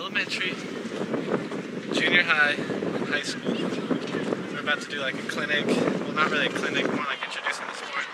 elementary, junior high, and high school. We're about to do like a clinic. Well, not really a clinic, more like introducing the sport.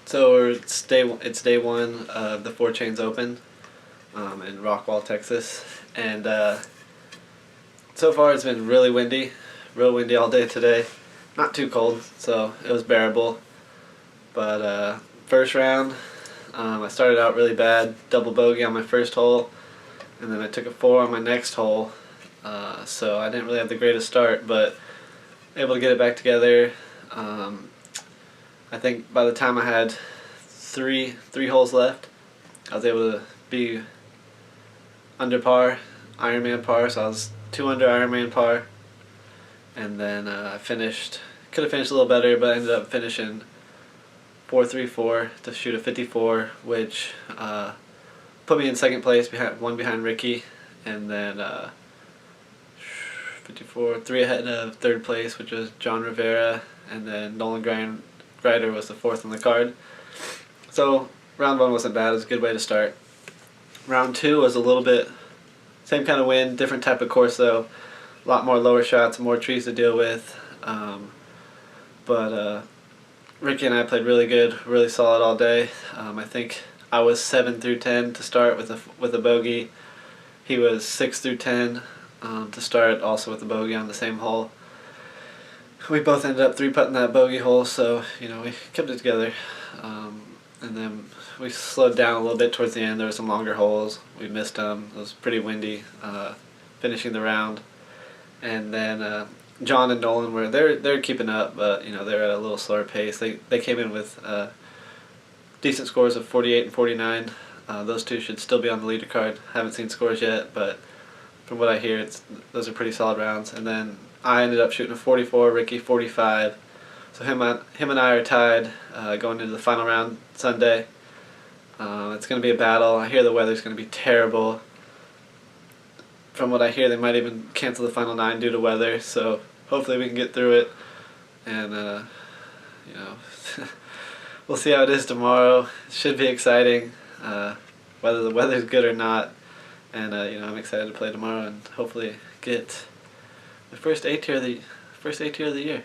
So it's day one of the 4 Chains Open in Rockwall, Texas, and so far it's been really windy, real windy all day today. Not too cold, so it was bearable. But first round, I started out really bad, double bogey on my first hole, and then I took a 4 on my next hole. So I didn't really have the greatest start, but able to get it back together. I think by the time I had three holes left, I was able to be under par, Ironman par, so I was 2 under Ironman par. and then I could have finished a little better, but I ended up finishing 4-3-4 to shoot a 54, which put me in second place, behind Ricky, and then 54, 3 ahead of third place, which was John Rivera, and then Nolan Grider was the 4th on the card. So round 1 wasn't bad. It was a good way to start. Round 2 was a little bit same kind of wind, different type of course though. A lot more lower shots, more trees to deal with. But Ricky and I played really good, really solid all day. I think I was 7 through 10 to start with a bogey. He was 6 through 10 to start, also with a bogey on the same hole. We both ended up 3-putting that bogey hole, so we kept it together. And then we slowed down a little bit towards the end. There were some longer holes. We missed them. It was pretty windy finishing the round. And then John and Nolan they're keeping up, but they're at a little slower pace. They came in with decent scores of 48 and 49. Those two should still be on the leader card. Haven't seen scores yet, but from what I hear, those are pretty solid rounds. And then I ended up shooting a 44, Ricky 45. So him and I are tied going into the final round Sunday. It's going to be a battle. I hear the weather's going to be terrible. From what I hear, they might even cancel the final 9 due to weather. So hopefully we can get through it. And we'll see how it is tomorrow. It should be exciting, whether the weather's good or not. And I'm excited to play tomorrow and hopefully get the first A tier of the year.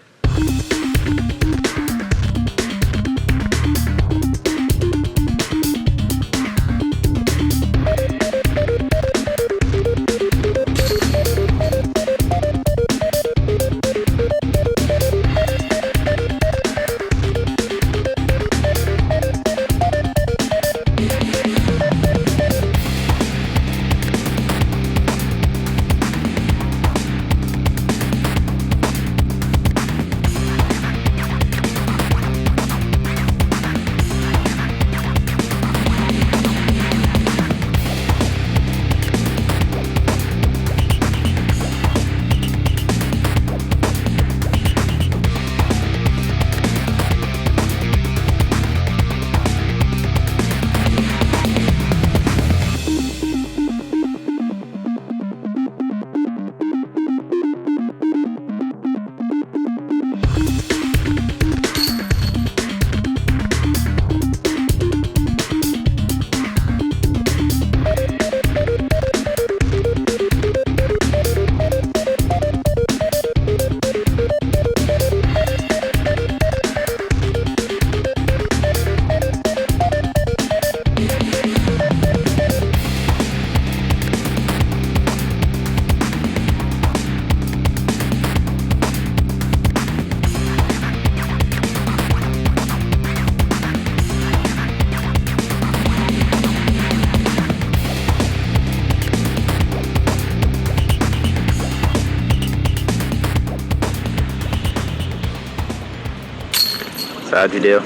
So how'd you do?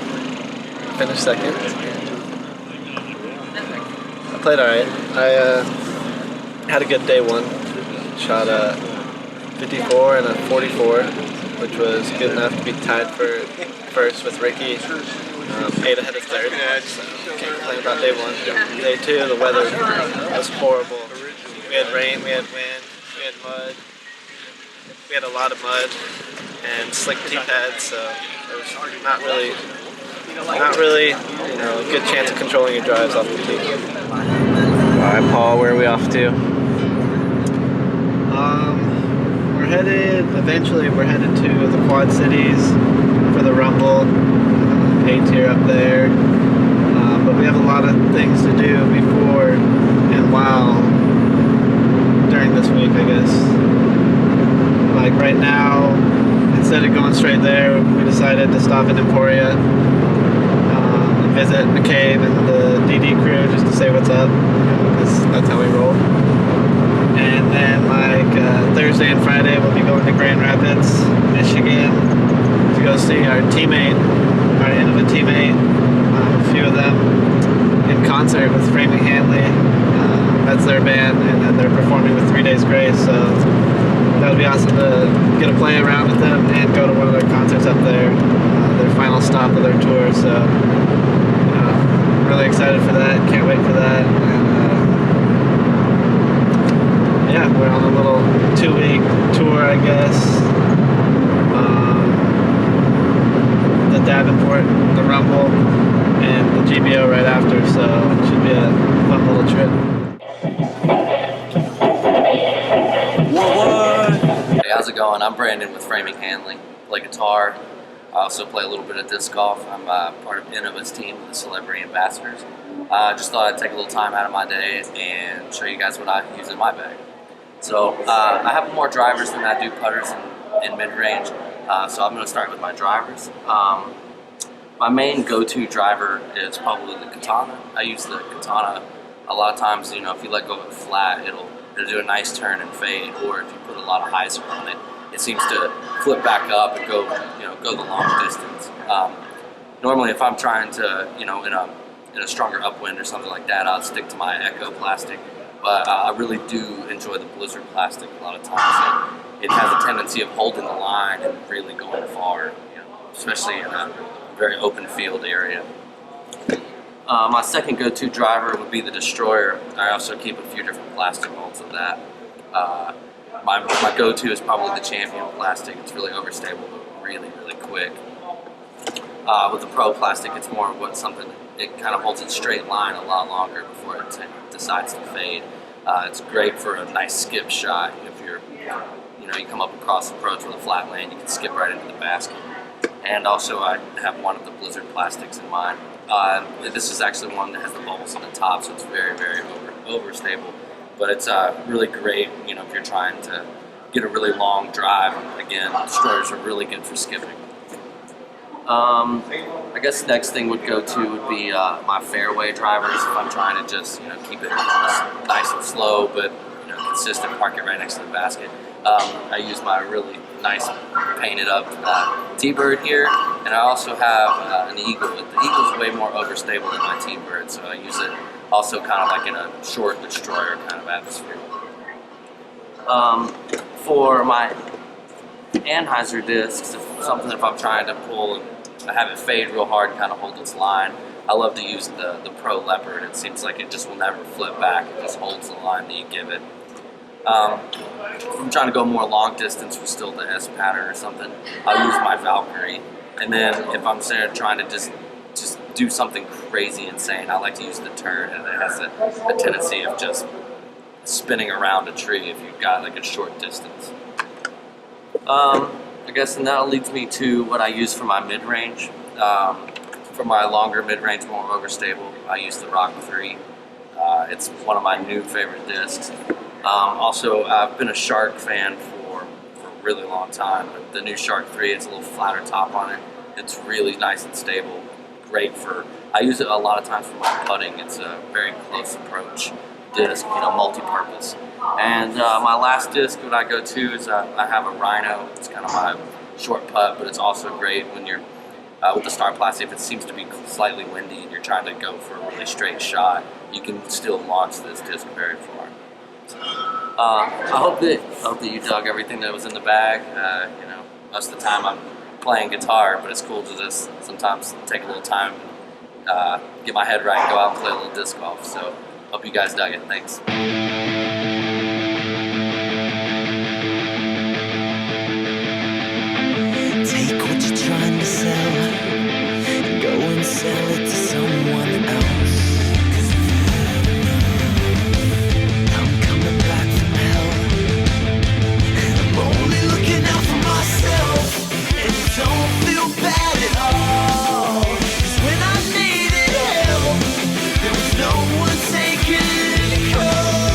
Finished second. I played alright. I had a good day 1. Shot a 54 and a 44, which was good enough to be tied for first with Ricky. 8 ahead of third. So can't complain about day 1. Day 2, the weather was horrible. We had rain, we had wind, we had mud. We had a lot of mud and slick tee pads, so there was not really a good chance of controlling your drives off the tee. Alright, Paul, where are we off to? Eventually we're headed to the Quad Cities for the Rumble, A tier up there. But we have a lot of things to do before and while during this week, I guess. Like right now, instead of going straight there, we decided to stop in Emporia and visit McCabe and the DD crew just to say what's up, because that's how we roll. And then Thursday and Friday, we'll be going to Grand Rapids, Michigan, to go see our teammate, our Innova teammate, a few of them, in concert with Framing Hanley. That's their band, and then they're performing with 3 Days Grace, so that would be awesome to get to play around with them and go to one of their concerts up there, their final stop of their tour. So really excited for that. Can't wait for that. And yeah, we're on a little 2-week tour, I guess. The Davenport, the Rumble, and the GBO right after. So it should be a fun little trip. Hey, how's it going? I'm Brandon with Framing Handling. Play guitar. I also play a little bit of disc golf. I'm part of Innova's team with the Celebrity Ambassadors. Just thought I'd take a little time out of my day and show you guys what I use in my bag. So I have more drivers than I do putters in mid-range. So I'm going to start with my drivers. My main go-to driver is probably the Katana. I use the Katana a lot of times. You know, if you let go of it flat, it'll do a nice turn and fade, or if you put a lot of hyzer on it, it seems to flip back up and go the long distance. Normally, if I'm trying to, in a stronger upwind or something like that, I'll stick to my Echo plastic. But I really do enjoy the Blizzard plastic a lot of times. It has a tendency of holding the line and really going far, especially in a very open field area. My second go-to driver would be the Destroyer. I also keep a few different plastic molds of that. My go-to is probably the Champion plastic. It's really overstable, but really, really quick. With the Pro plastic, it's more of it kind of holds its straight line a lot longer before it decides to fade. It's great for a nice skip shot. If you come up across the approach with a flat land, you can skip right into the basket. And also, I have one of the Blizzard plastics in mine. This is actually one that has the bubbles on the top, so it's very, very overstable. But it's really great, if you're trying to get a really long drive. Again, Destroyers are really good for skipping. I guess the next thing would be my fairway drivers. If I'm trying to just keep it nice and slow, but consistent, park it right next to the basket. I use my really nice painted up T-Bird here, and I also have an Eagle. The Eagle's way more overstable than my T-Bird, so I use it also kind of like in a short Destroyer kind of atmosphere. For my Anheuser discs, if I'm trying to pull and I have it fade real hard and kind of hold its line, I love to use the Pro Leopard. It seems like it just will never flip back. It just holds the line that you give it. If I'm trying to go more long distance with still the S pattern or something, I'll use my Valkyrie. And then if I'm trying to just do something crazy insane, I like to use the Turn, and it has a tendency of just spinning around a tree if you've got like a short distance. I guess, and that leads me to what I use for my mid-range. For my longer mid-range, more overstable, I use the Rock 3. It's one of my new favorite discs. Also, I've been a Shark fan for a really long time. But the new Shark 3, it's a little flatter top on it. It's really nice and stable. Great I use it a lot of times for my putting. It's a very close approach disc, multi-purpose. And my last disc that I go to is I have a Rhino. It's kind of my short putt, but it's also great when you're with the Star Plastic. If it seems to be slightly windy and you're trying to go for a really straight shot, you can still launch this disc very far. I hope that you dug everything that was in the bag. Most of the time I'm playing guitar, but it's cool to just sometimes take a little time, get my head right, and go out and play a little disc golf. So hope you guys dug it. Thanks. Take what you're trying to sell and go and sell it to someone else. I'm coming back from hell, and I'm only looking out for myself, and don't feel bad at all. 'Cause when I needed help, there was no one taking the call.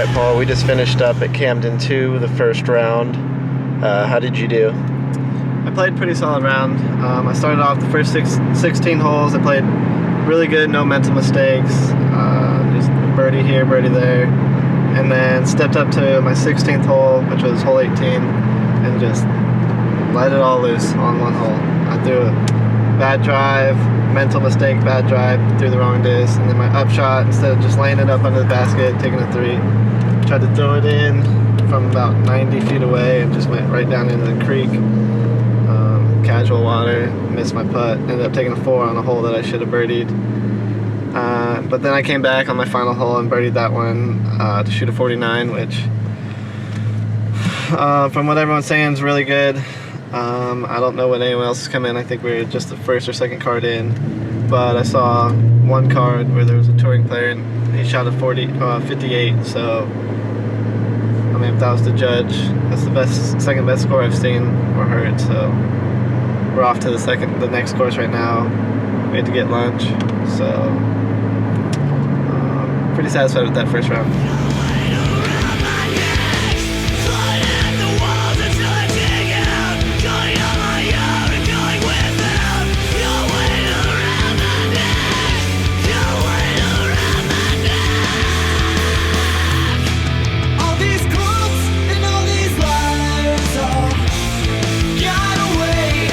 Alright, Paul, we just finished up at Camden 2, the first round. How did you do? I played pretty solid round. I started off the first 16 holes. I played really good, no mental mistakes. Just birdie here, birdie there. And then stepped up to my 16th hole, which was hole 18, and just let it all loose on one hole. I threw a bad drive, mental mistake, bad drive, threw the wrong disc, and then my upshot, instead of just laying it up under the basket, taking a 3, tried to throw it in from about 90 feet away and just went right down into the creek. Casual water, missed my putt, ended up taking a 4 on a hole that I should have birdied. But then I came back on my final hole and birdied that one to shoot a 49, which from what everyone's saying is really good. I don't know what anyone else has come in. I think we were just the first or second card in, but I saw one card where there was a touring player and he shot a 58. So I mean, if that was the judge, that's the second best score I've seen or heard. So we're off to the next course right now. We had to get lunch, so pretty satisfied with that first round. Got away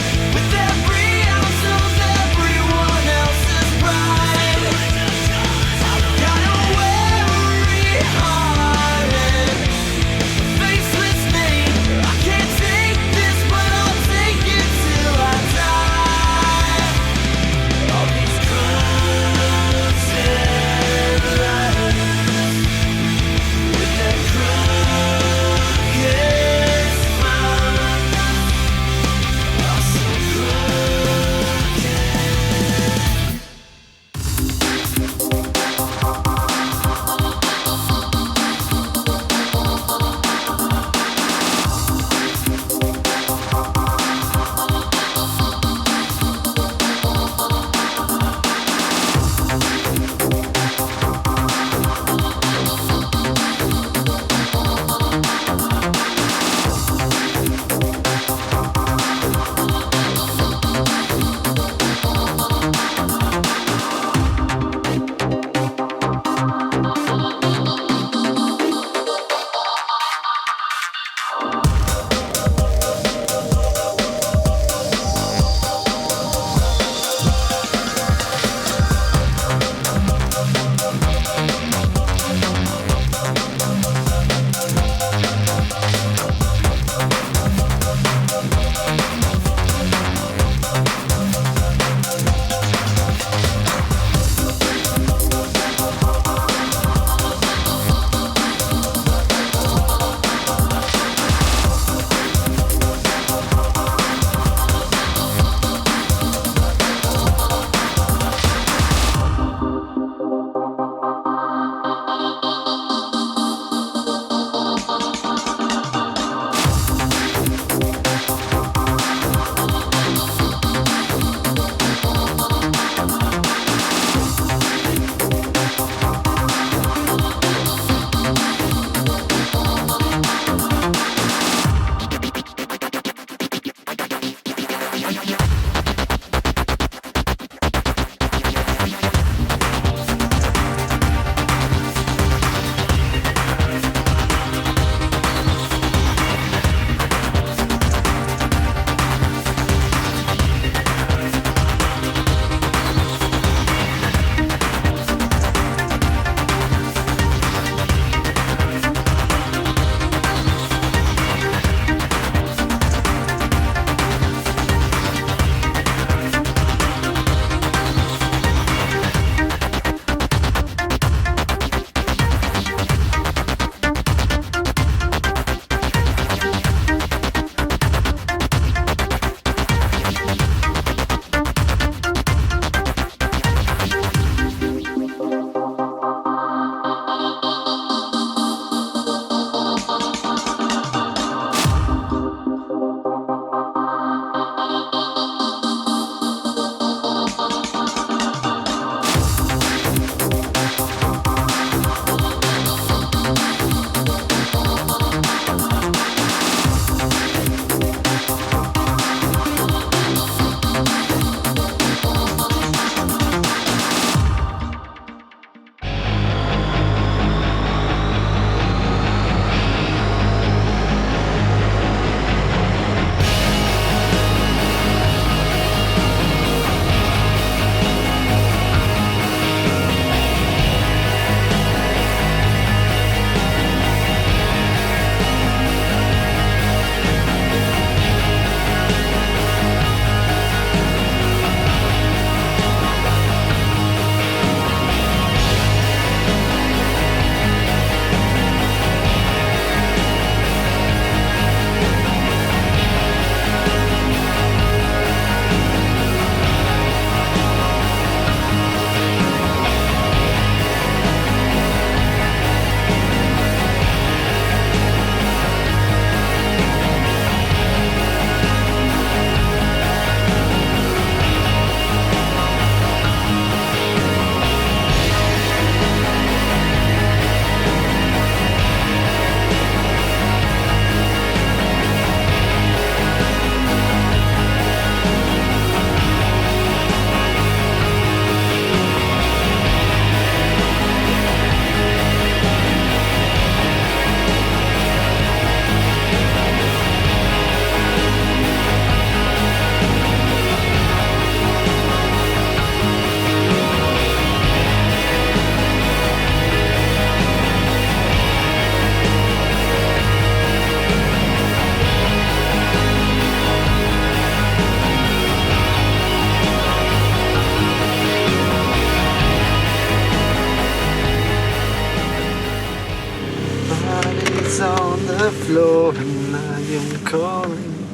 the floor and I am calling.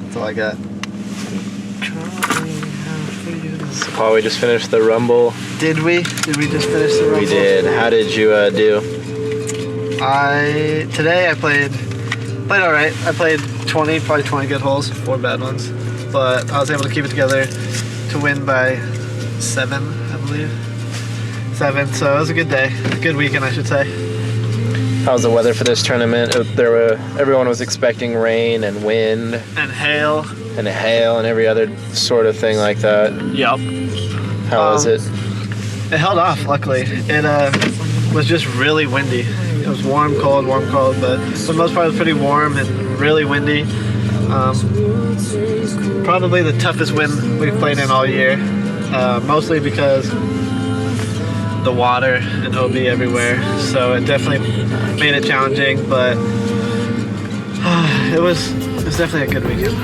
That's all I got. So Paul, we just finished the Rumble. Did we? Did we just finish the Rumble? We did. How did you do? Today I played all right. I played probably 20 good holes, 4 bad ones, but I was able to keep it together to win by 7, I believe. 7. So it was a good day, a good weekend, I should say. How's the weather for this tournament? Everyone was expecting rain and wind And hail. and hail and every other sort of thing like that. Yep. How was it? It held off, luckily. It was just really windy. It was warm, cold, but for the most part it was pretty warm and really windy. Probably the toughest wind we've played in all year, mostly because the water and OB everywhere, so it definitely made it challenging, but it was definitely a good weekend.